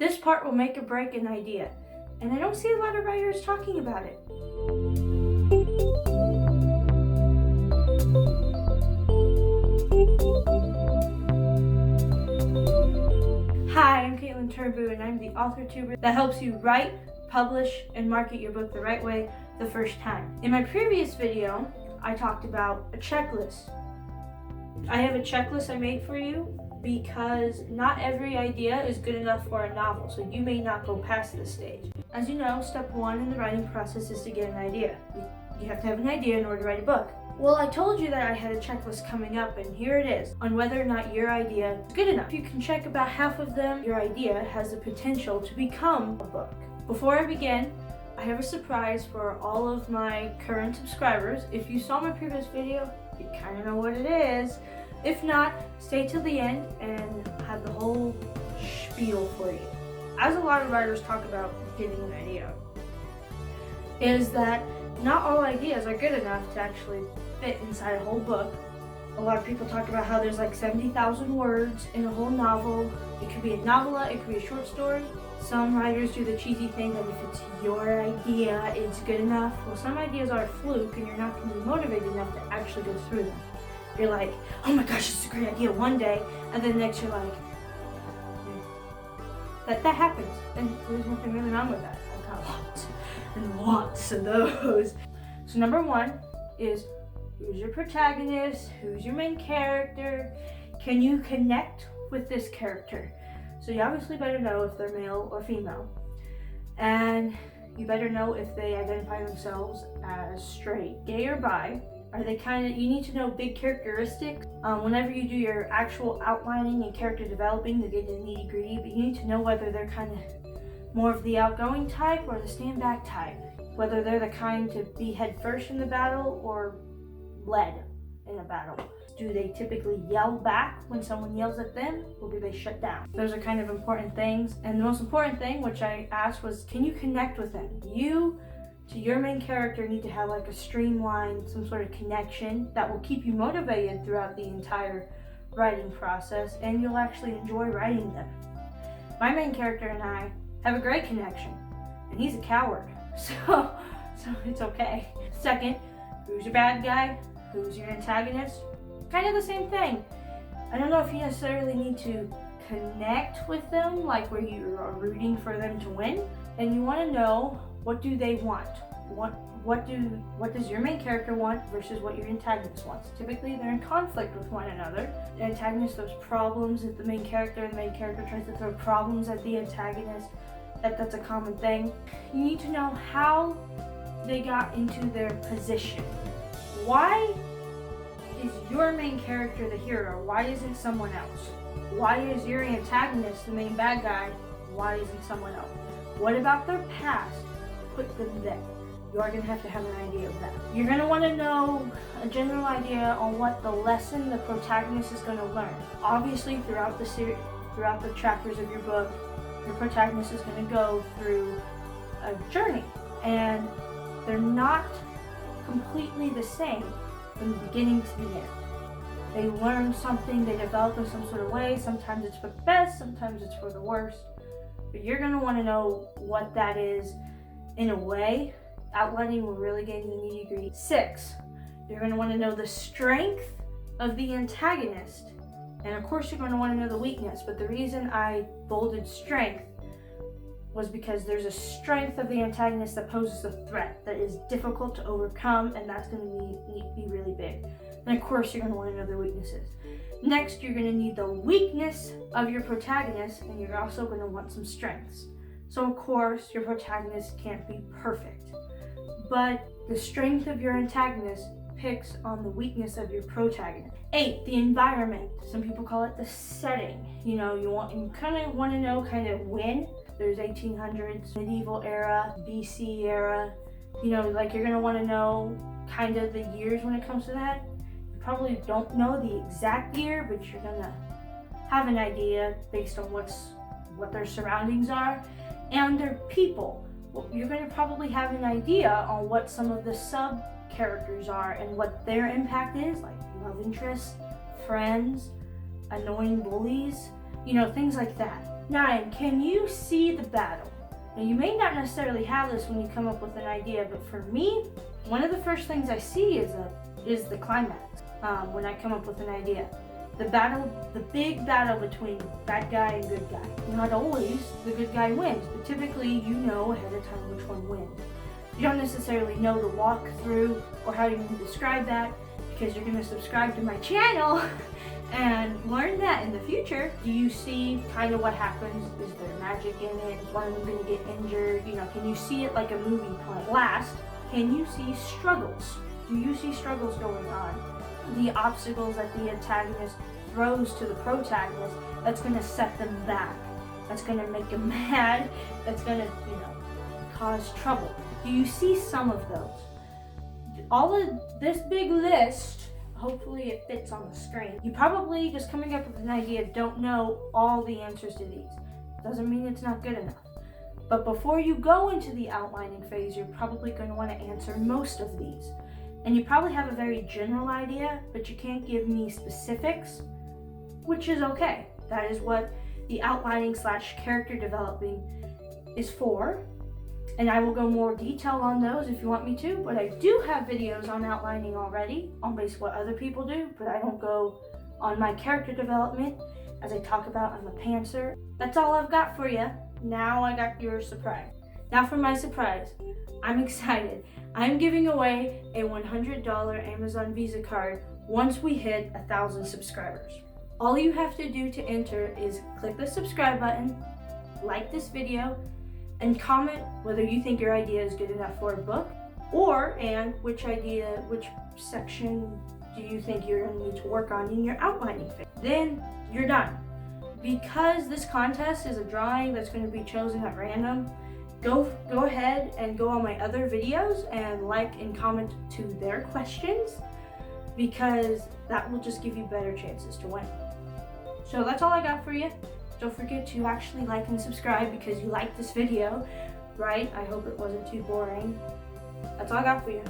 This part will make or break an idea, and I don't see a lot of writers talking about it. Hi, I'm Kaitlyn Turnboo, and I'm the author tuber that helps you write, publish, and market your book the right way the first time. In my previous video, I talked about a checklist. I have a checklist I made for you because not every idea is good enough for a novel, so you may not go past this stage. As you know, step one in the writing process is to get an idea. You have to have an idea in order to write a book. Well, I told you that I had a checklist coming up, and here it is, on whether or not your idea is good enough. If you can check about half of them, your idea has the potential to become a book. Before I begin, I have a surprise for all of my current subscribers. If you saw my previous video, you kind of know what it is. If not, stay till the end and have the whole spiel for you. As a lot of writers talk about getting an idea, is that not all ideas are good enough to actually fit inside a whole book. A lot of people talk about how there's like 70,000 words in a whole novel. It could be a novella, it could be a short story. Some writers do the cheesy thing that if it's your idea, it's good enough. Well, some ideas are a fluke and you're not going to be motivated enough to actually go through them. You're like, oh my gosh, this is a great idea one day, and then next you're like, that happens, and there's nothing really wrong with that. I've got lots and lots of those. So number one is, who's your protagonist? Who's your main character? Can you connect with this character? So you obviously better know if they're male or female, and you better know if they identify themselves as straight, gay, or bi. Are they you need to know big characteristics. Whenever you do your actual outlining and character developing, you get the nitty gritty, but you need to know whether they're kind of more of the outgoing type or the stand back type. Whether they're the kind to be head first in the battle or led in a battle. Do they typically yell back when someone yells at them, or do they shut down? Those are kind of important things. And the most important thing, which I asked, was can you connect with them? You to your main character need to have like a streamline, some sort of connection that will keep you motivated throughout the entire writing process, and you'll actually enjoy writing them. My main character and I have a great connection, and he's a coward, so it's okay. Second, who's your bad guy? Who's your antagonist? Kind of the same thing. I don't know if you necessarily need to connect with them, like where you are rooting for them to win, and you want to know, what do they want? What does your main character want versus what your antagonist wants? Typically, they're in conflict with one another. The antagonist throws problems at the main character, and the main character tries to throw problems at the antagonist. That's a common thing. You need to know how they got into their position. Why is your main character the hero? Why isn't someone else? Why is your antagonist the main bad guy? Why isn't someone else? What about their past put them there? You are going to have an idea of that. You're going to want to know a general idea on what the lesson the protagonist is going to learn. Obviously, throughout the chapters of your book, your protagonist is going to go through a journey, and they're not completely the same from the beginning to the end. They learn something, they develop in some sort of way. Sometimes it's for the best, sometimes it's for the worst. But you're going to want to know what that is in a way. Outlining will really get into the nitty gritty. 6, you're going to want to know the strength of the antagonist. And of course, you're going to want to know the weakness. But the reason I bolded strength was because there's a strength of the antagonist that poses a threat that is difficult to overcome, and that's going to be really big. And of course, you're going to want to know their weaknesses. Next, you're going to need the weakness of your protagonist, and you're also going to want some strengths. So of course, your protagonist can't be perfect, but the strength of your antagonist picks on the weakness of your protagonist. 8, the environment. Some people call it the setting. You kind of want to know when. There's 1800s, medieval era, BC era. You're going to want to know kind of the years when it comes to that. You probably don't know the exact year, but you're going to have an idea based on what their surroundings are and their people. Well, you're going to probably have an idea on what some of the sub characters are and what their impact is, like love interests, friends, annoying bullies, things like that. 9, can you see the battle? Now you may not necessarily have this when you come up with an idea, but for me, one of the first things I see is the climax when I come up with an idea. The battle, the big battle between bad guy and good guy. Not always the good guy wins, but typically you know ahead of time which one wins. You don't necessarily know the walkthrough or how you can describe that because you're going to subscribe to my channel and learn that in the future. Do you see kind of what happens? Is there magic in it? Is one of them going to get injured? You know, can you see it like a movie play? Last, can you see struggles? Do you see struggles going on? The obstacles that the antagonist throws to the protagonist that's going to set them back, that's going to make them mad, that's going to, you know, cause trouble. Do you see some of those? All of this big list, hopefully it fits on the screen. You probably, just coming up with an idea, don't know all the answers to these. Doesn't mean it's not good enough. But before you go into the outlining phase, you're probably going to want to answer most of these. And you probably have a very general idea, but you can't give me specifics, which is okay. That is what the outlining / character developing is for. And I will go more detail on those if you want me to, but I do have videos on outlining already on basically what other people do, but I don't go on my character development as I talk about I'm a pantser. That's all I've got for you. Now I got your surprise. Now for my surprise. I'm excited. I'm giving away a $100 Amazon Visa card once we hit 1,000 subscribers. All you have to do to enter is click the subscribe button, like this video, and comment whether you think your idea is good enough for a book, and which section do you think you're going to need to work on in your outlining phase. Then you're done. Because this contest is a drawing that's going to be chosen at random, go ahead and go on my other videos and like and comment to their questions, because that will just give you better chances to win. So that's all I got for you. Don't forget to actually like and subscribe because you liked this video, right? I hope it wasn't too boring. That's all I got for you.